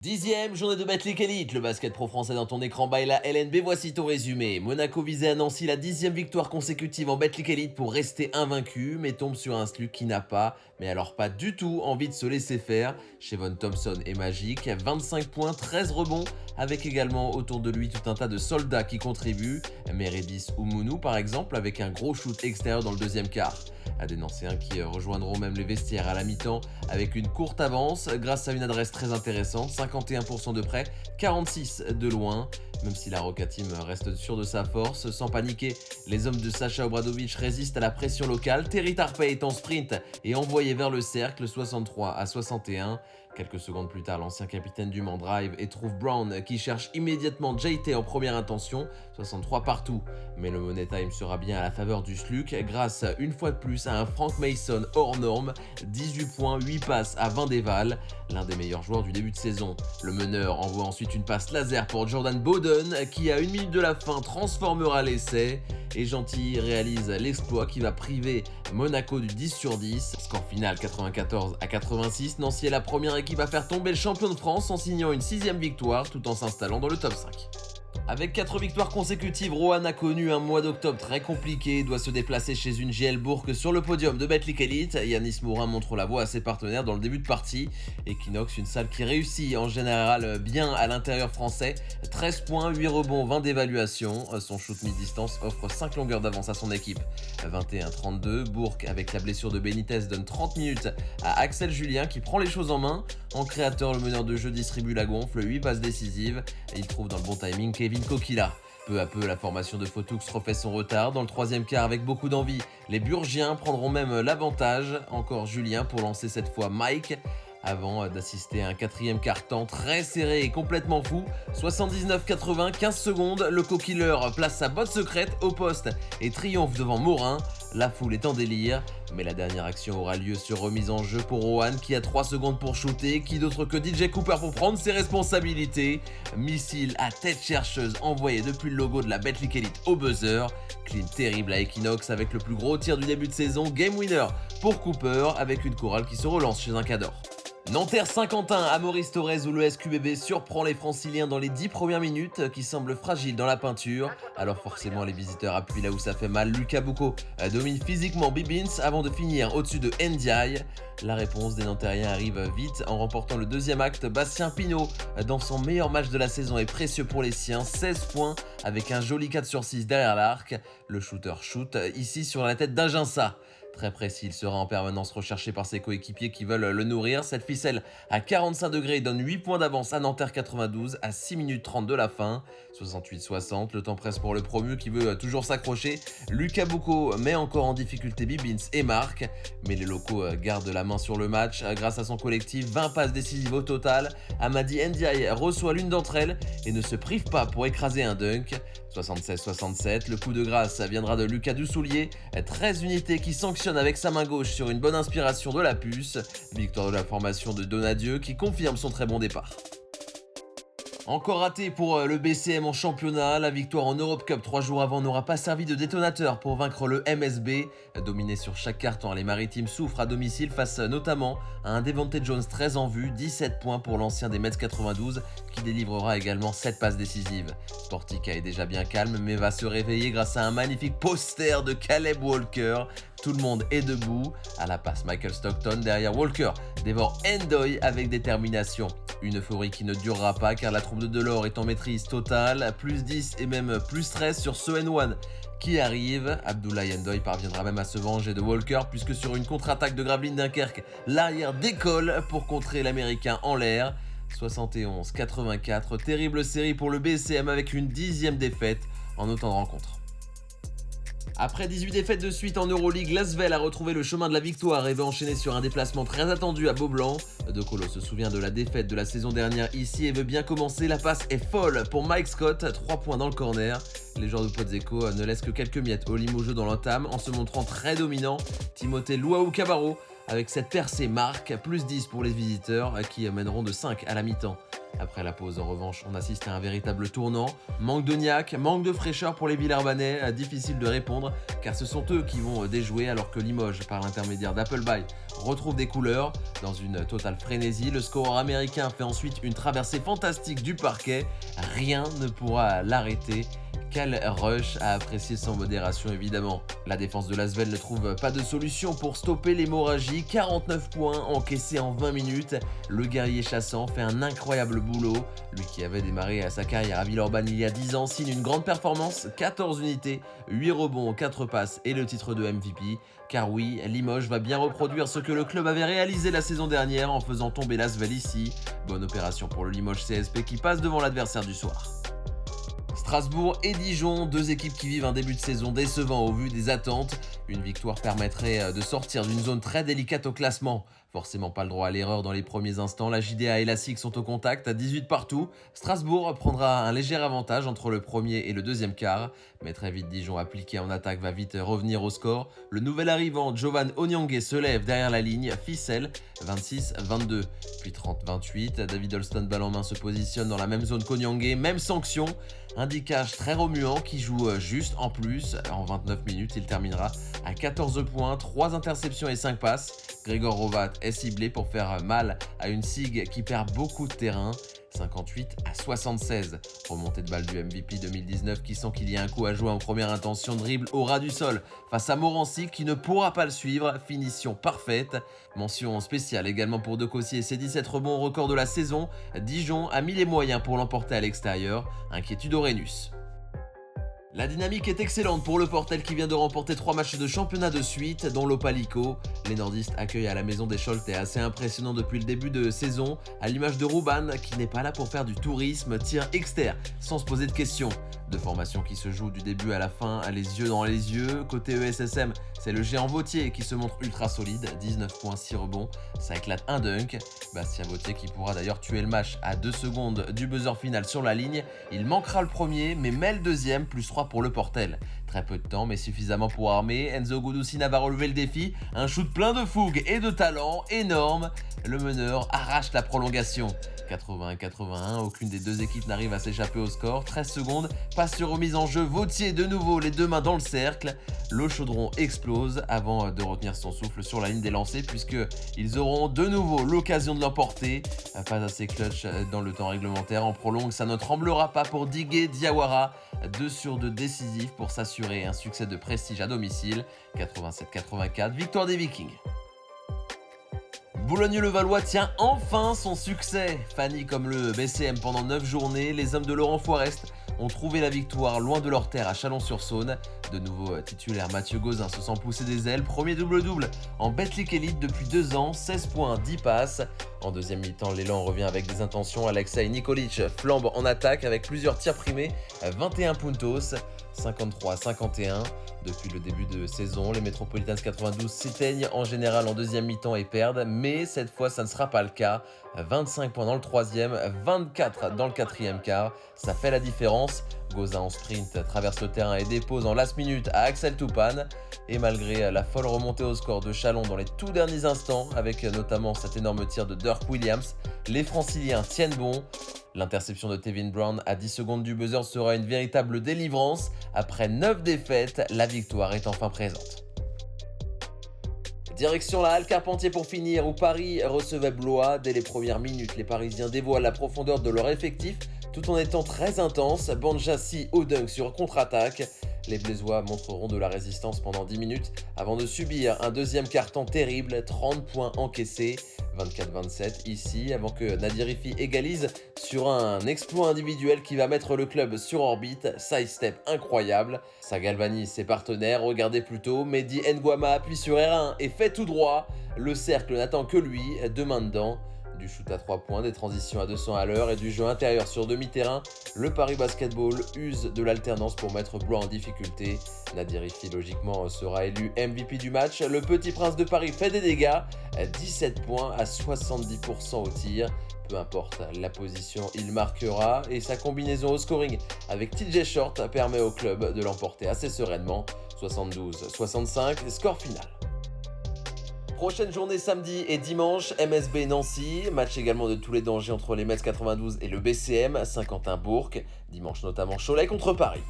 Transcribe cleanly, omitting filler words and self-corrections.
10e journée de Betclic Elite, le basket pro français dans ton écran by la LNB, voici ton résumé. Monaco visait à Nancy la 10e victoire consécutive en Betclic Elite pour rester invaincu, mais tombe sur un SLUC qui n'a pas, mais alors pas du tout, envie de se laisser faire. Chevon Thompson est magique, 25 points, 13 rebonds, avec également autour de lui tout un tas de soldats qui contribuent. Meredith Oumounu par exemple, avec un gros shoot extérieur dans le deuxième quart. À des Nancéens qui rejoindront même les vestiaires à la mi-temps avec une courte avance grâce à une adresse très intéressante, 51% de près, 46% de loin. Même si la Roca Team reste sûre de sa force, sans paniquer, les hommes de Sacha Obradovic résistent à la pression locale. Terry Tarpey est en sprint et envoyé vers le cercle, 63-61. Quelques secondes plus tard, l'ancien capitaine du Mans drive et trouve Brown qui cherche immédiatement JT en première intention, 63 partout. Mais le Money Time sera bien à la faveur du SLUC grâce une fois de plus à un Frank Mason hors norme, 18 points, 8 passes à 20 dévals, l'un des meilleurs joueurs du début de saison. Le meneur envoie ensuite une passe laser pour Jordan Bowden qui à 1 minute de la fin transformera l'essai et Gentil réalise l'exploit qui va priver Monaco du 10 sur 10. Score final 94-86, Nancy est la première équipe à faire tomber le champion de France en signant une 6e victoire tout en s'installant dans le top 5. Avec 4 victoires consécutives, Roanne a connu un mois d'octobre très compliqué, doit se déplacer chez une GL Bourg sur le podium de Betclic Elite. Yanis Mourin montre la voie à ses partenaires dans le début de partie. Equinox, une salle qui réussit en général bien à l'intérieur français, 13 points, 8 rebonds, 20 d'évaluation. Son shoot mi-distance offre 5 longueurs d'avance à son équipe. 21-32, Bourg avec la blessure de Benitez donne 30 minutes à Axel Julien qui prend les choses en main. En créateur, le meneur de jeu distribue la gonfle, 8 passes décisives et il trouve dans le bon timing Kevin Kokila. Peu à peu, la formation de Fotoux refait son retard. Dans le troisième quart, avec beaucoup d'envie, les Burgiens prendront même l'avantage. Encore Julien pour lancer cette fois Mike, avant d'assister à un quatrième quart-temps très serré et complètement fou. 79-80, 15 secondes, le co-killer place sa botte secrète au poste et triomphe devant Morin. La foule est en délire, mais la dernière action aura lieu sur remise en jeu pour Roanne qui a 3 secondes pour shooter, qui d'autre que DJ Cooper pour prendre ses responsabilités. Missile à tête chercheuse envoyé depuis le logo de la Betclic Elite au buzzer. Clean terrible à Equinox avec le plus gros tir du début de saison, game winner pour Cooper avec une chorale qui se relance chez un cador. Nanterre-Saint-Quentin à Maurice Thorez où le SQBB surprend les franciliens dans les 10 premières minutes qui semblent fragiles dans la peinture. Alors forcément les visiteurs appuient là où ça fait mal. Lucas Boucaud domine physiquement Bibbins avant de finir au-dessus de Ndiaye. La réponse des Nantériens arrive vite en remportant le deuxième acte. Bastien Pinault dans son meilleur match de la saison est précieux pour les siens. 16 points avec un joli 4 sur 6 derrière l'arc. Le shooter shoot ici sur la tête d'Aginsa. Très précis, il sera en permanence recherché par ses coéquipiers qui veulent le nourrir. Cette ficelle à 45 degrés donne 8 points d'avance à Nanterre 92 à 6 minutes 30 de la fin. 68-60, le temps presse pour le promu qui veut toujours s'accrocher. Lucas Boucaud met encore en difficulté Bibbins et Marc, mais les locaux gardent la main sur le match grâce à son collectif. 20 passes décisives au total. Amadi Ndiaye reçoit l'une d'entre elles et ne se prive pas pour écraser un dunk. 76-67, le coup de grâce viendra de Lucas Dussoulier, 13 unités qui sanctionne avec sa main gauche sur une bonne inspiration de la puce. Victoire de la formation de Donadieu qui confirme son très bon départ. Encore raté pour le BCM en championnat, la victoire en Europe Cup 3 jours avant n'aura pas servi de détonateur pour vaincre le MSB. Dominé sur chaque carton, les Maritimes souffrent à domicile face notamment à un Devonte Jones très en vue, 17 points pour l'ancien des Mets 92 qui délivrera également 7 passes décisives. Sportica est déjà bien calme mais va se réveiller grâce à un magnifique poster de Caleb Walker. Tout le monde est debout. À la passe, Michael Stockton derrière Walker dévore Ndoye avec détermination. Une euphorie qui ne durera pas car la troupe de Delors est en maîtrise totale, plus 10 et même plus 13 sur ce N1 qui arrive. Abdoulaye Ndoye parviendra même à se venger de Walker puisque sur une contre-attaque de Gravelines Dunkerque, l'arrière décolle pour contrer l'américain en l'air. 71-84, terrible série pour le BCM avec une 10e défaite en autant de rencontres. Après 18 défaites de suite en Euroleague, Lasvel a retrouvé le chemin de la victoire et va enchaîner sur un déplacement très attendu à Beaublanc. De Colo se souvient de la défaite de la saison dernière ici et veut bien commencer. La passe est folle pour Mike Scott, 3 points dans le corner. Les joueurs de Pozzecco ne laissent que quelques miettes au Limoges dans l'entame en se montrant très dominants. Timothée Luau Cabarro avec cette percée marque, plus 10 pour les visiteurs qui mèneront de 5 à la mi-temps. Après la pause, en revanche, on assiste à un véritable tournant. Manque de niaque, manque de fraîcheur pour les Villeurbanais, difficile de répondre car ce sont eux qui vont déjouer alors que Limoges, par l'intermédiaire d'Appleby, retrouve des couleurs. Dans une totale frénésie, le scoreur américain fait ensuite une traversée fantastique du parquet. Rien ne pourra l'arrêter. Quel rush à apprécier sans modération évidemment. La défense de l'Asvel ne trouve pas de solution pour stopper l'hémorragie. 49 points encaissés en 20 minutes. Le guerrier chassant fait un incroyable boulot. Lui qui avait démarré sa carrière à Villeurbanne il y a 10 ans signe une grande performance. 14 unités, 8 rebonds, 4 passes et le titre de MVP. Car oui, Limoges va bien reproduire ce que le club avait réalisé la saison dernière en faisant tomber l'Asvel ici. Bonne opération pour le Limoges CSP qui passe devant l'adversaire du soir. Strasbourg et Dijon, deux équipes qui vivent un début de saison décevant au vu des attentes. Une victoire permettrait de sortir d'une zone très délicate au classement. Forcément pas le droit à l'erreur dans les premiers instants, la JDA et la SIG sont au contact à 18 partout. Strasbourg prendra un léger avantage entre le premier et le deuxième quart. Mais très vite Dijon appliqué en attaque va vite revenir au score. Le nouvel arrivant Jovan Onyangé se lève derrière la ligne, ficelle 26-22. Puis 30-28, David Holston balle en main se positionne dans la même zone qu'Onyangé, même sanction. Un dicage très remuant qui joue juste en plus. En 29 minutes, il terminera à 14 points, 3 interceptions et 5 passes. Grégor Rovat est ciblé pour faire mal à une SIG qui perd beaucoup de terrain. 58-76. Remontée de balle du MVP 2019 qui sent qu'il y a un coup à jouer en première intention, dribble au ras du sol face à Morancy qui ne pourra pas le suivre. Finition parfaite. Mention spéciale également pour De Cossier et ses 17 rebonds au record de la saison. Dijon a mis les moyens pour l'emporter à l'extérieur. Inquiétude au Rhenus. La dynamique est excellente pour le Portel qui vient de remporter 3 matchs de championnat de suite, dont l'Opalico. Les nordistes accueillent à la maison des Choletais, assez impressionnant depuis le début de saison, à l'image de Rouban qui n'est pas là pour faire du tourisme, tir externe sans se poser de questions. Deux formations qui se jouent du début à la fin, les yeux dans les yeux. Côté ESSM, c'est le géant Vautier qui se montre ultra solide, 19 points, 6 rebonds, ça éclate un dunk. Bastien Vautier qui pourra d'ailleurs tuer le match à 2 secondes du buzzer final sur la ligne. Il manquera le premier, mais met le deuxième, plus 3 pour le Portel. Très peu de temps, mais suffisamment pour armer. Enzo Gudusina va relever le défi. Un shoot plein de fougue et de talent, énorme. Le meneur arrache la prolongation. 80-81, aucune des deux équipes n'arrive à s'échapper au score. 13 secondes, passe sur remise en jeu. Vautier de nouveau, les deux mains dans le cercle. Le chaudron explose avant de retenir son souffle sur la ligne des lancers puisqu'ils auront de nouveau l'occasion de l'emporter. Pas assez clutch dans le temps réglementaire. En prolongue, ça ne tremblera pas pour Digué Diawara. 2 sur 2 décisifs pour s'assurer un succès de prestige à domicile. 87-84, victoire des Vikings. Boulogne-le-Valois tient enfin son succès. Fanny comme le BCM pendant 9 journées, les hommes de Laurent Forest ont trouvé la victoire loin de leur terre à Chalon-sur-Saône. De nouveau titulaire, Mathieu Gauzin se sent pousser des ailes. Premier double-double en Betclic Elite depuis 2 ans, 16 points, 10 passes. En deuxième mi-temps, l'élan revient avec des intentions. Alexei Nikolic flambe en attaque avec plusieurs tirs primés, 21 puntos. 53-51. Depuis le début de saison, les Metropolitans 92 s'éteignent en général en deuxième mi-temps et perdent, mais cette fois ça ne sera pas le cas. 25 points dans le troisième, 24 dans le quatrième quart, ça fait la différence. Gauzin en sprint traverse le terrain et dépose en last minute à Axel Toupane. Et malgré la folle remontée au score de Chalon dans les tout derniers instants, avec notamment cet énorme tir de Dirk Williams, les Franciliens tiennent bon. L'interception de Tevin Brown à 10 secondes du buzzer sera une véritable délivrance. Après 9 défaites, la victoire est enfin présente. Direction la Halle Carpentier pour finir, où Paris recevait Blois. Dès les premières minutes, les Parisiens dévoilent la profondeur de leur effectif, tout en étant très intense. Banjassi au dunk sur contre-attaque. Les Blésois montreront de la résistance pendant 10 minutes avant de subir un deuxième quart-temps terrible, 30 points encaissés, 24-27 ici, avant que Nadirifi égalise sur un exploit individuel qui va mettre le club sur orbite. Side step incroyable, ça galvanise ses partenaires, regardez plutôt, Mehdi Nguama appuie sur R1 et fait tout droit, le cercle n'attend que lui, deux mains dedans. Du shoot à 3 points, des transitions à 200 à l'heure et du jeu intérieur sur demi-terrain, le Paris Basketball use de l'alternance pour mettre Blois en difficulté. Nadirifi logiquement sera élu MVP du match. Le petit prince de Paris fait des dégâts, 17 points à 70% au tir. Peu importe la position, il marquera et sa combinaison au scoring avec TJ Short permet au club de l'emporter assez sereinement. 72-65, score final. Prochaine journée samedi et dimanche, MSB Nancy, match également de tous les dangers entre les Metz 92 et le BCM Saint-Quentin-Bourg. Dimanche notamment Cholet contre Paris.